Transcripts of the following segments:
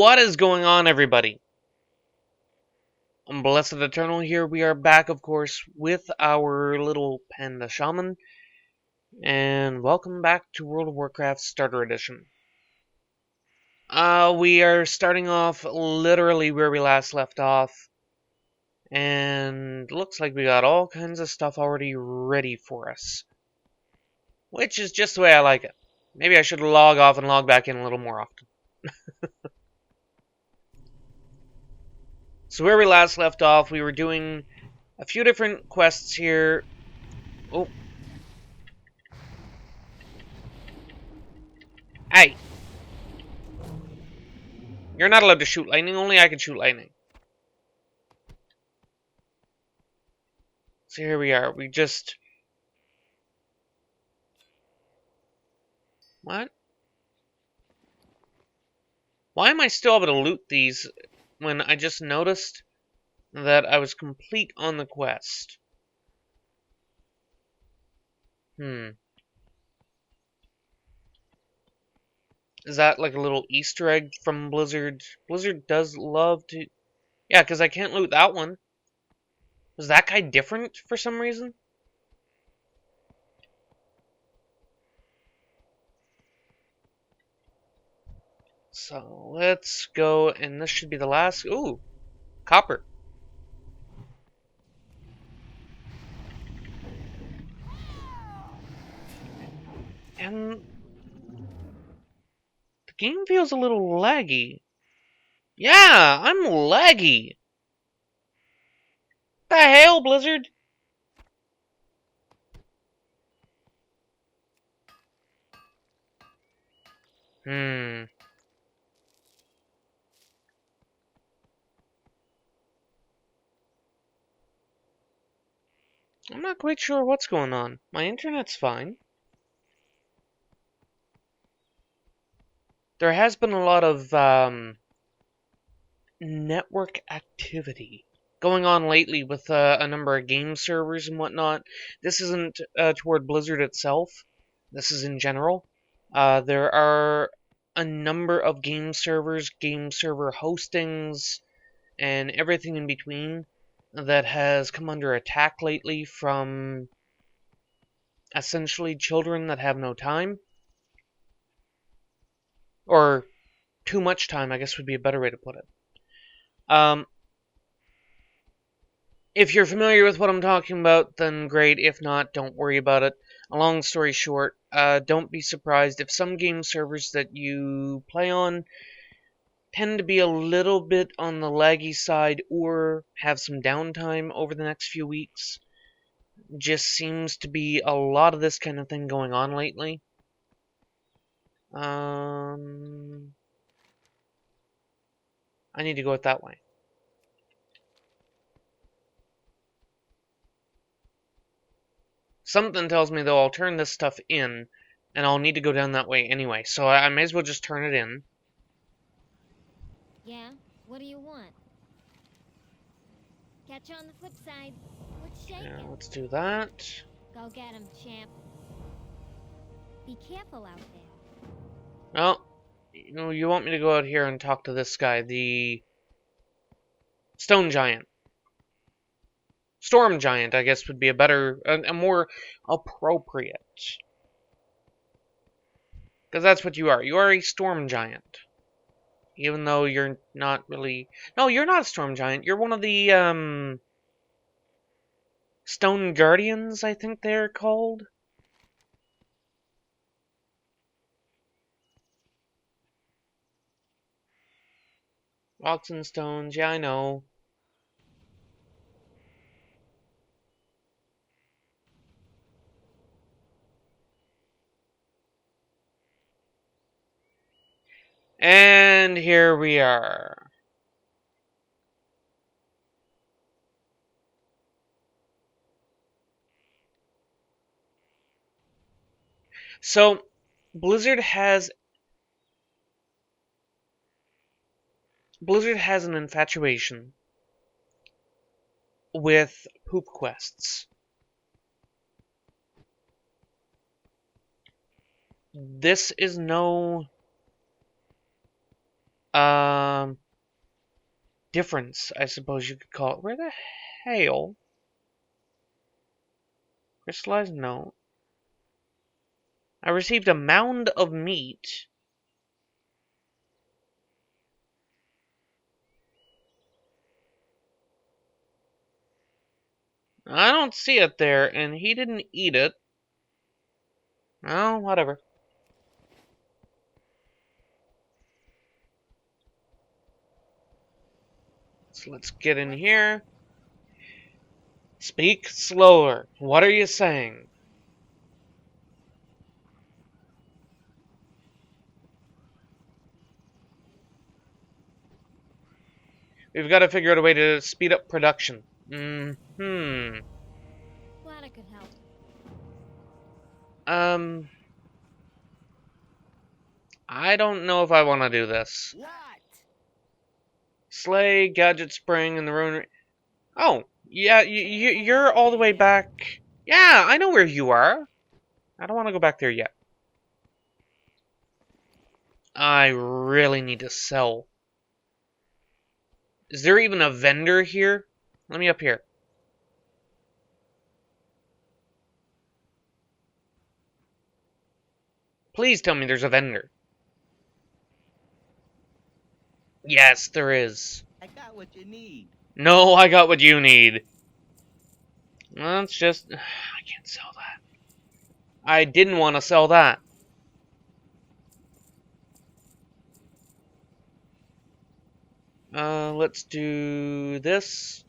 What is going on, everybody? I'm Blessed Eternal here. We are back, of course, with our little panda shaman. And welcome back to World of Warcraft Starter Edition. We are starting off literally where we last left off. And looks like we got all kinds of stuff already ready for us. Which is just the way I like it. Maybe I should log off and log back in a little more often. So where we last left off, we were doing a few different quests here. Oh. Hey! You're not allowed to shoot lightning, only I can shoot lightning. So here we are, we just... What? Why am I still able to loot these when I just noticed that I was complete on the quest? Is that like a little Easter egg from Blizzard? Blizzard does love to... Yeah, because I can't loot that one. Was that guy different for some reason? So, let's go, and this should be the last... Ooh! Copper. And... the game feels a little laggy. Yeah, I'm laggy! The hell, Blizzard? I'm not quite sure what's going on. My internet's fine. There has been a lot of network activity going on lately with a number of game servers and whatnot. This isn't toward Blizzard itself. This is in general. There are a number of game servers, game server hostings, and everything in between that has come under attack lately from essentially children that have no time. Or too much time, I guess would be a better way to put it. If you're familiar with what I'm talking about, then great. If not, don't worry about it. A long story short, don't be surprised if some game servers that you play on tend to be a little bit on the laggy side or have some downtime over the next few weeks. Just seems to be a lot of this kind of thing going on lately. I need to go it that way. Something tells me, though, I'll turn this stuff in, and I'll need to go down that way anyway, so I may as well just turn it in. Yeah? What do you want? Catch you on the flip side. What's shaking? Yeah, let's do that. Go get him, champ. Be careful out there. Well, you want me to go out here and talk to this guy, the Stone Giant. Storm Giant, I guess, would be a more appropriate. Because that's what you are. You are a Storm Giant. Even though you're not really... No, you're not a Storm Giant. You're one of the, Stone Guardians, I think they're called. Rocks and stones, yeah, I know. And here we are. So, Blizzard has an infatuation with poop quests. This is no Um, difference, I suppose you could call it. Where the hell? Crystallized? No. I received a mound of meat. I don't see it there, and he didn't eat it. Oh, whatever. So let's get in here. Speak slower. What are you saying? We've got to figure out a way to speed up production. Hmm. Glad I could help. Um, I don't know if I want to do this. What? Slay, Gadget Spring, and the Ruin. Oh, yeah, you're all the way back. Yeah, I know where you are. I don't want to go back there yet. I really need to sell. Is there even a vendor here? Let me up here. Please tell me there's a vendor. Yes, there is. I got what you need. No, I got what you need. Let's just... I can't sell that. I didn't want to sell that. Let's do this.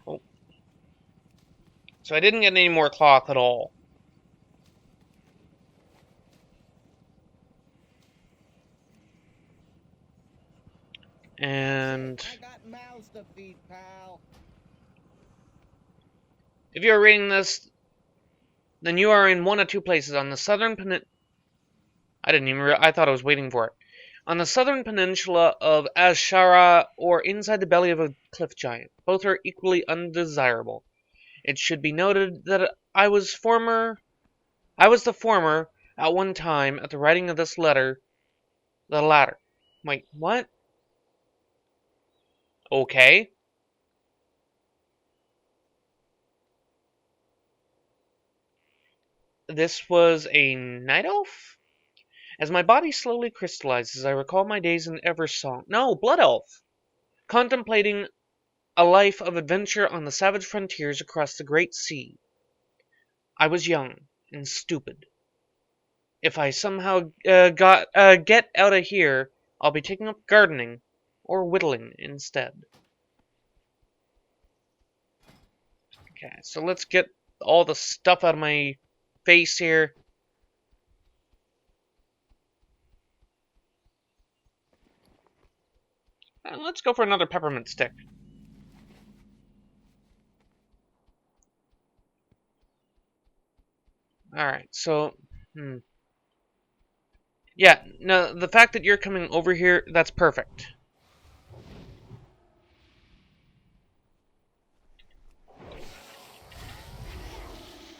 Oh. So I didn't get any more cloth at all. And I got mouths to feed, pal. if you're reading this, then you are in one of two places on the southern peninsula. I didn't even. I thought I was waiting for it. On the southern peninsula of Azshara or inside the belly of a cliff giant. Both are equally undesirable. It should be noted that I was the former at one time at the writing of this letter, the latter. Wait, what? Okay. This was a night elf? As my body slowly crystallizes, I recall my days in Eversong. No, Blood Elf! Contemplating a life of adventure on the savage frontiers across the great sea. I was young and stupid. If I somehow get out of here, I'll be taking up gardening or whittling instead. Okay, so let's get all the stuff out of my face here. And let's go for another peppermint stick. Alright, so... Yeah, no, the fact that you're coming over here, that's perfect.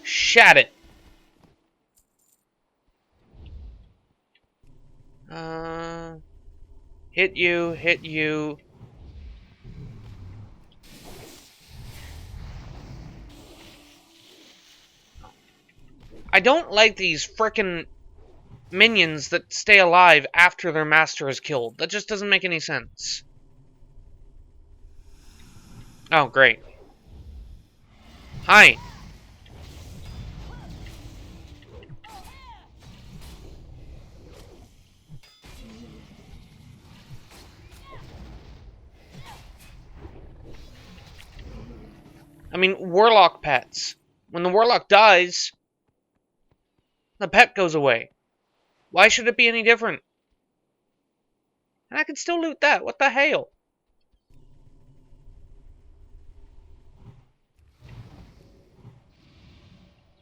Shat it! Hit you, hit you. I don't like these frickin' minions that stay alive after their master is killed. That just doesn't make any sense. Oh, great. Hi. I mean, warlock pets. When the warlock dies, the pet goes away. Why should it be any different? And I can still loot that. What the hell?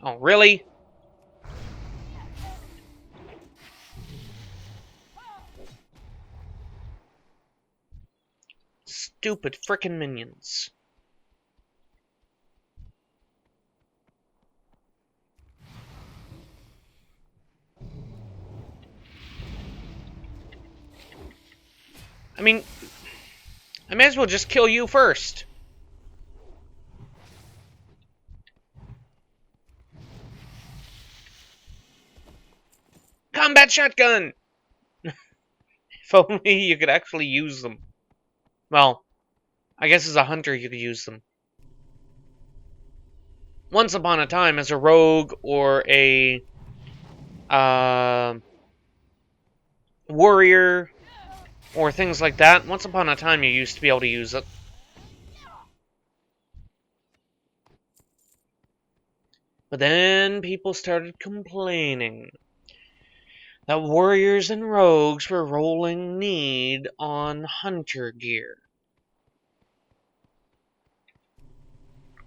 Oh, really? Stupid frickin' minions. I mean, I may as well just kill you first. Combat shotgun! If only you could actually use them. Well, I guess as a hunter you could use them. Once upon a time, as a rogue or a warrior or things like that, once upon a time you used to be able to use it. But then people started complaining that warriors and rogues were rolling need on hunter gear.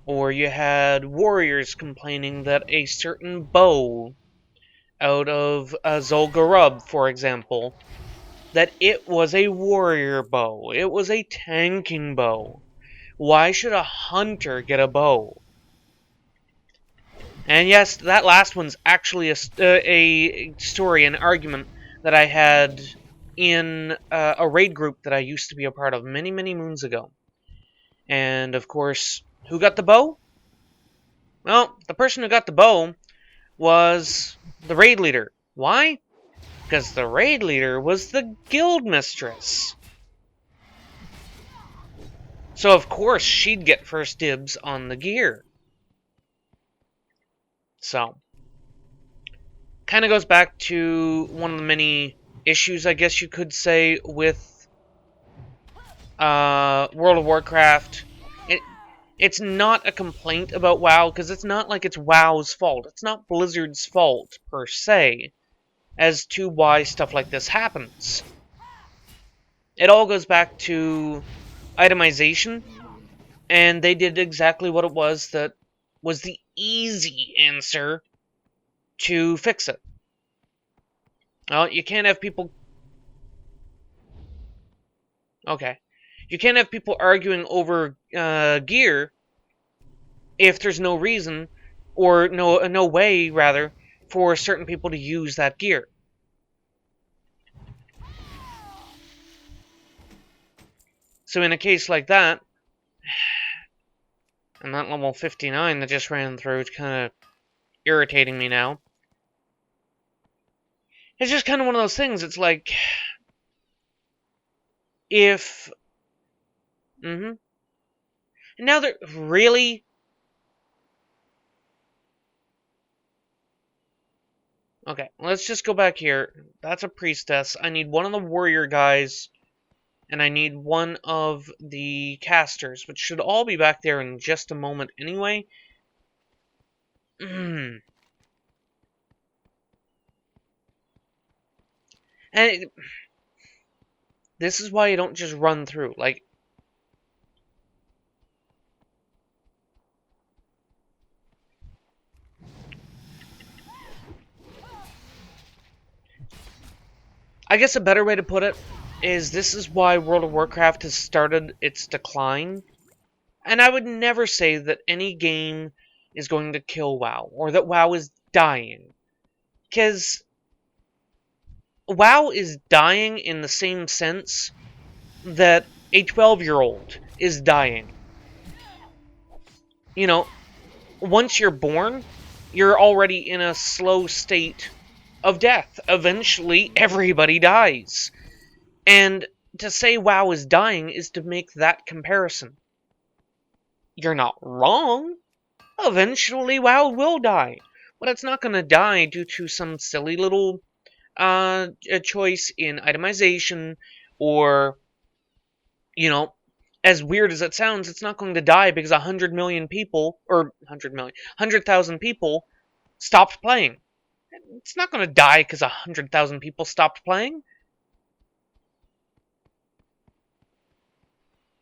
Or you had warriors complaining that a certain bow out of Zul'Gurub, for example, that it was a warrior bow. It was a tanking bow. Why should a hunter get a bow? And yes, that last one's actually a story, an argument that I had in a raid group that I used to be a part of many, many moons ago. And of course, who got the bow? Well, the person who got the bow was the raid leader. Why? Because the raid leader was the guild mistress. So of course she'd get first dibs on the gear. So, kind of goes back to one of the many issues, I guess you could say, with World of Warcraft. It's not a complaint about WoW, because it's not like it's WoW's fault. It's not Blizzard's fault, per se, as to why stuff like this happens. It all goes back to itemization, and they did exactly what it was that was the easy answer to fix it. Well, you can't have people... Okay. You can't have people arguing over gear if there's no reason, or no way, rather, for certain people to use that gear. So in a case like that, and that level 59 that just ran through, it's kind of irritating me now. It's just kind of one of those things, it's like... If... And now they're... Really? Okay, let's just go back here. That's a priestess. I need one of the warrior guys, and I need one of the casters, which should all be back there in just a moment anyway. And this is why you don't just run through. Like, I guess a better way to put it is this is why World of Warcraft has started its decline. And I would never say that any game is going to kill WoW, or that WoW is dying. Because WoW is dying in the same sense that a 12-year-old is dying. You know, once you're born, you're already in a slow state of death. Eventually, everybody dies. And to say WoW is dying is to make that comparison. You're not wrong. Eventually, WoW will die. But it's not going to die due to some silly little a choice in itemization, or, you know, as weird as it sounds, it's not going to die because 100 million people, or 100,000 people stopped playing. It's not going to die because 100,000 people stopped playing.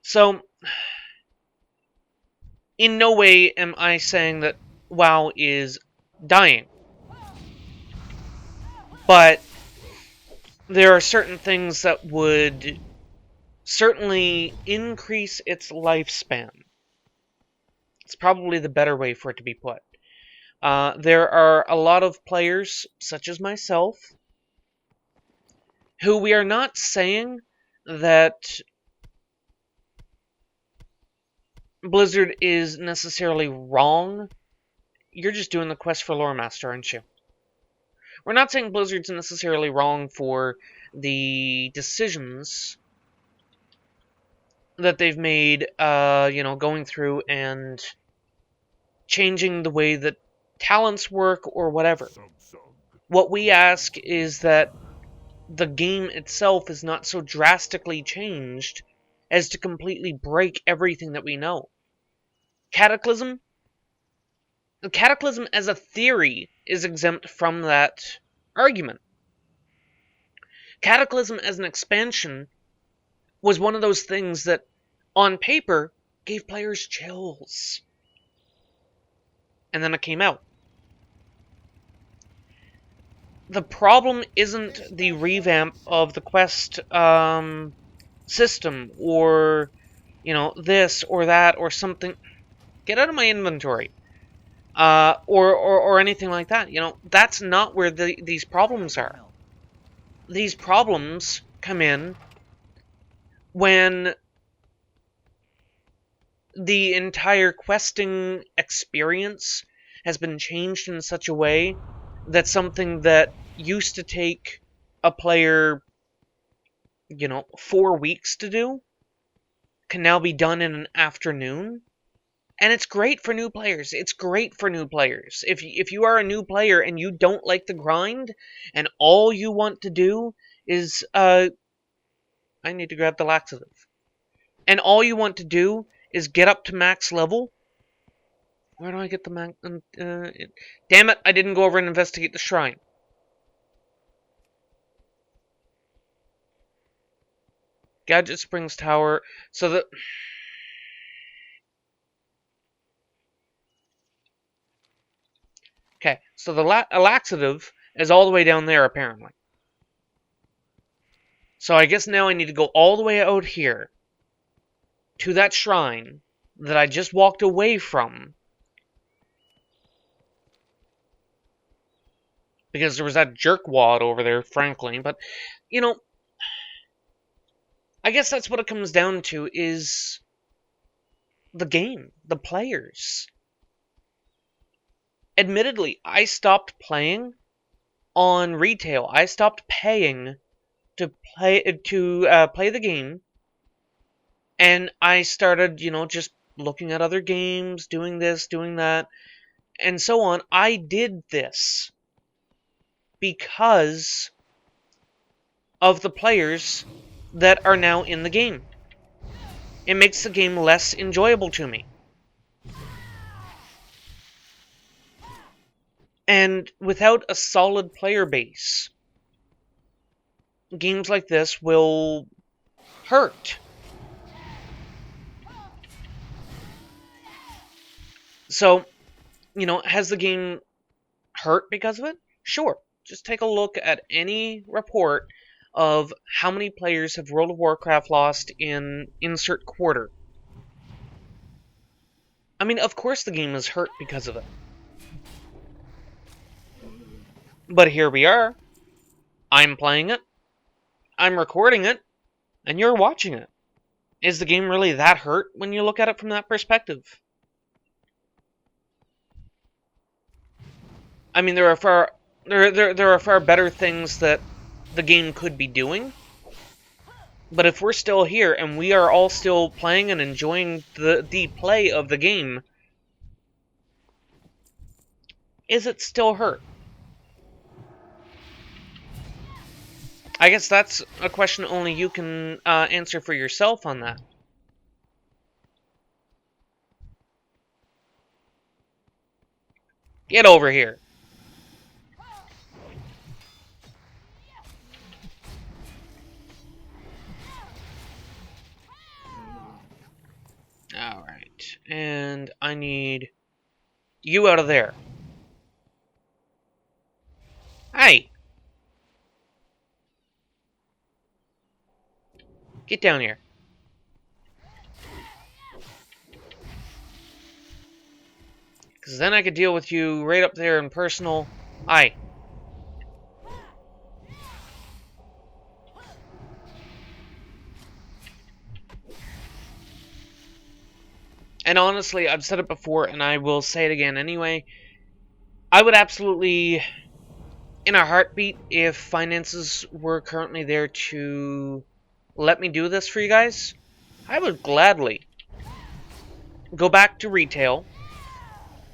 So, in no way am I saying that WoW is dying. But there are certain things that would certainly increase its lifespan. It's probably the better way for it to be put. There are a lot of players, such as myself, who we are not saying that Blizzard is necessarily wrong. You're just doing the quest for Lore Master, aren't you? We're not saying Blizzard's necessarily wrong for the decisions that they've made, going through and changing the way that talents work or whatever. What we ask is that the game itself is not so drastically changed as to completely break everything that we know. Cataclysm as a theory is exempt from that argument. Cataclysm as an expansion was one of those things that, on paper, gave players chills. And then it came out. The problem isn't the revamp of the quest system, or, this or that or something. Get out of my inventory. Or anything like that. That's not where these problems are. These problems come in when the entire questing experience has been changed in such a way that something that used to take a player, 4 weeks to do can now be done in an afternoon. And it's great for new players. It's great for new players. If you are a new player and you don't like the grind, and all you want to do is, I need to grab the laxative. And all you want to do is get up to max level. Where do I get the max? Damn it, I didn't go over and investigate the shrine. Gadget Springs Tower. So that... Okay, so the laxative is all the way down there, apparently. So I guess now I need to go all the way out here to that shrine that I just walked away from. Because there was that jerkwad over there, frankly. But, I guess that's what it comes down to, is the game, the players. Admittedly, I stopped playing on retail. I stopped paying to play the game, and I started, just looking at other games, doing this, doing that, and so on. I did this because of the players that are now in the game. It makes the game less enjoyable to me. And without a solid player base, games like this will hurt. So, has the game hurt because of it? Sure. Just take a look at any report of how many players have World of Warcraft lost in insert quarter. I mean, of course the game is hurt because of it. But here we are. I'm playing it. I'm recording it. And you're watching it. Is the game really that hurt when you look at it from that perspective? I mean, there are far better things that the game could be doing. But if we're still here and we are all still playing and enjoying the play of the game, is it still hurt? I guess that's a question only you can answer for yourself on that. Get over here. Alright, and I need you out of there. Hey! Get down here. Because then I could deal with you right up there in personal. Aye. And honestly, I've said it before, and I will say it again anyway. I would absolutely, in a heartbeat, if finances were currently there to let me do this for you guys, I would gladly go back to retail,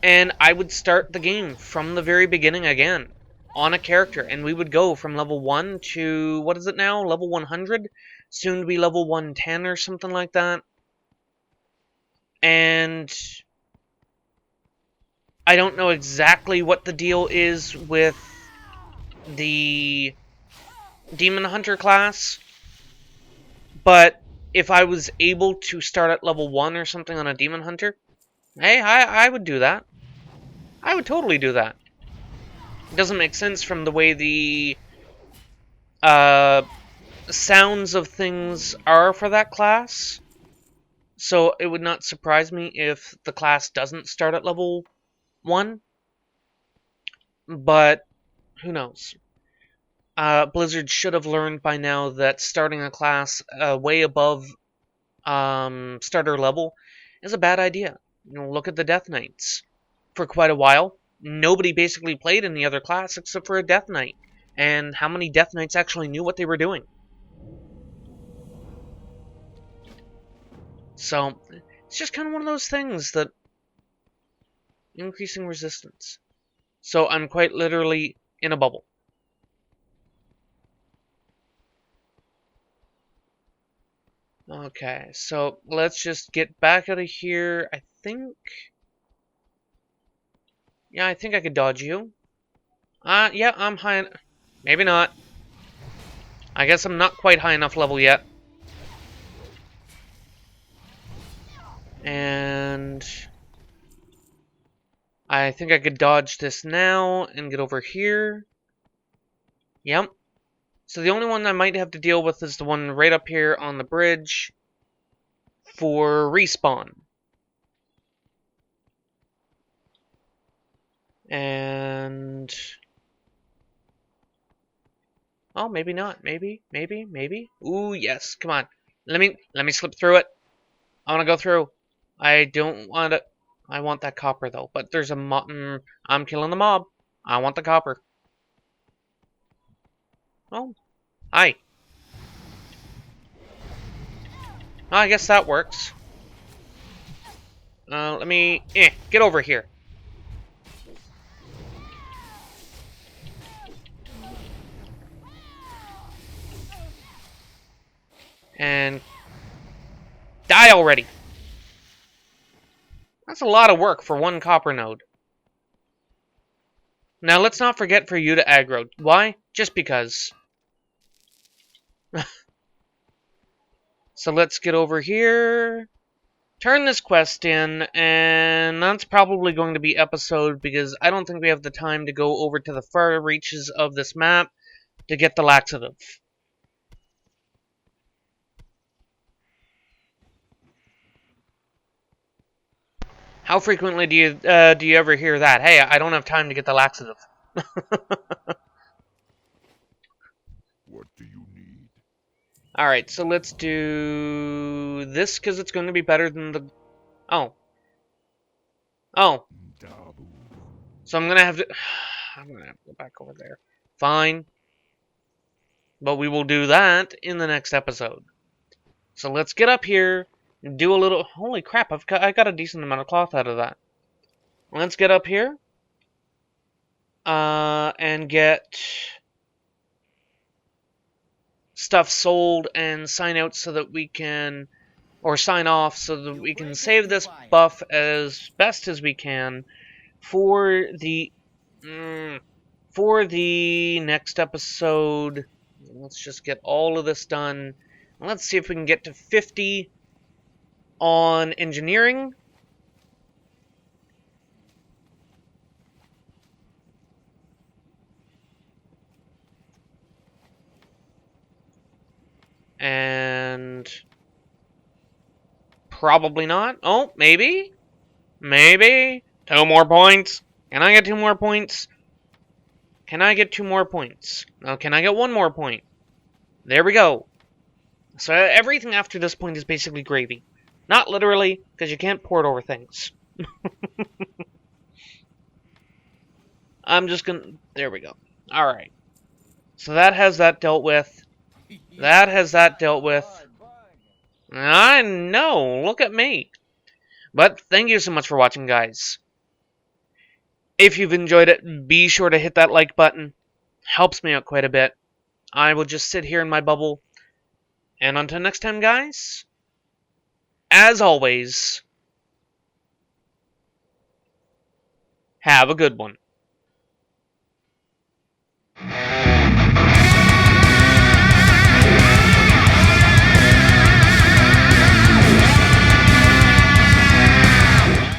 and I would start the game from the very beginning again on a character, and we would go from level 1 to, what is it now, level 100? Soon to be level 110 or something like that. And I don't know exactly what the deal is with the Demon Hunter class, but if I was able to start at level 1 or something on a Demon Hunter, hey, I would do that. I would totally do that. It doesn't make sense from the way the sounds of things are for that class, so it would not surprise me if the class doesn't start at level 1, but who knows. Blizzard should have learned by now that starting a class way above starter level is a bad idea. You know, look at the Death Knights. For quite a while, nobody basically played any other class except for a Death Knight. And how many Death Knights actually knew what they were doing? So, it's just kind of one of those things that... Increasing resistance. So, I'm quite literally in a bubble. Okay, so let's just get back out of here. I think... Yeah, I think I could dodge you. Yeah, I'm high... Maybe not. I guess I'm not quite high enough level yet. And... I think I could dodge this now and get over here. Yep. So the only one I might have to deal with is the one right up here on the bridge for respawn. And... Oh, maybe not. Maybe. Ooh, yes. Come on. Let me slip through it. I want to go through. I don't want to... I want that copper, though. But there's a mob... I'm killing the mob. I want the copper. Oh. Hi. Oh, I guess that works. Let me... get over here. And... Die already! That's a lot of work for one copper node. Now, let's not forget for you to aggro. Why? Just because. So let's get over here. Turn this quest in, and that's probably going to be episode because I don't think we have the time to go over to the far reaches of this map to get the laxative. How frequently do you ever hear that? Hey, I don't have time to get the laxative. What do you need? Alright, so let's do this because it's going to be better than the... Oh. Oh. Dabu. So I'm going to have to... I'm going to have to go back over there. Fine. But we will do that in the next episode. So let's get up here and do a little... Holy crap, I got a decent amount of cloth out of that. Let's get up here. And get... stuff sold and sign out so that we can... Or sign off so that we can save this buff as best as we can for the... for the next episode. Let's just get all of this done. Let's see if we can get to 50 on engineering. And probably not. Oh, maybe. Maybe. 2 more points. Can I get 2 more points? Can I get 2 more points? Oh, can I get 1 more point? There we go. So everything after this point is basically gravy. Not literally, because you can't port over things. I'm just gonna... There we go. Alright. So that has that dealt with. That has that dealt with. I know, look at me. But thank you so much for watching, guys. If you've enjoyed it, be sure to hit that like button. Helps me out quite a bit. I will just sit here in my bubble. And until next time, guys, as always, have a good one.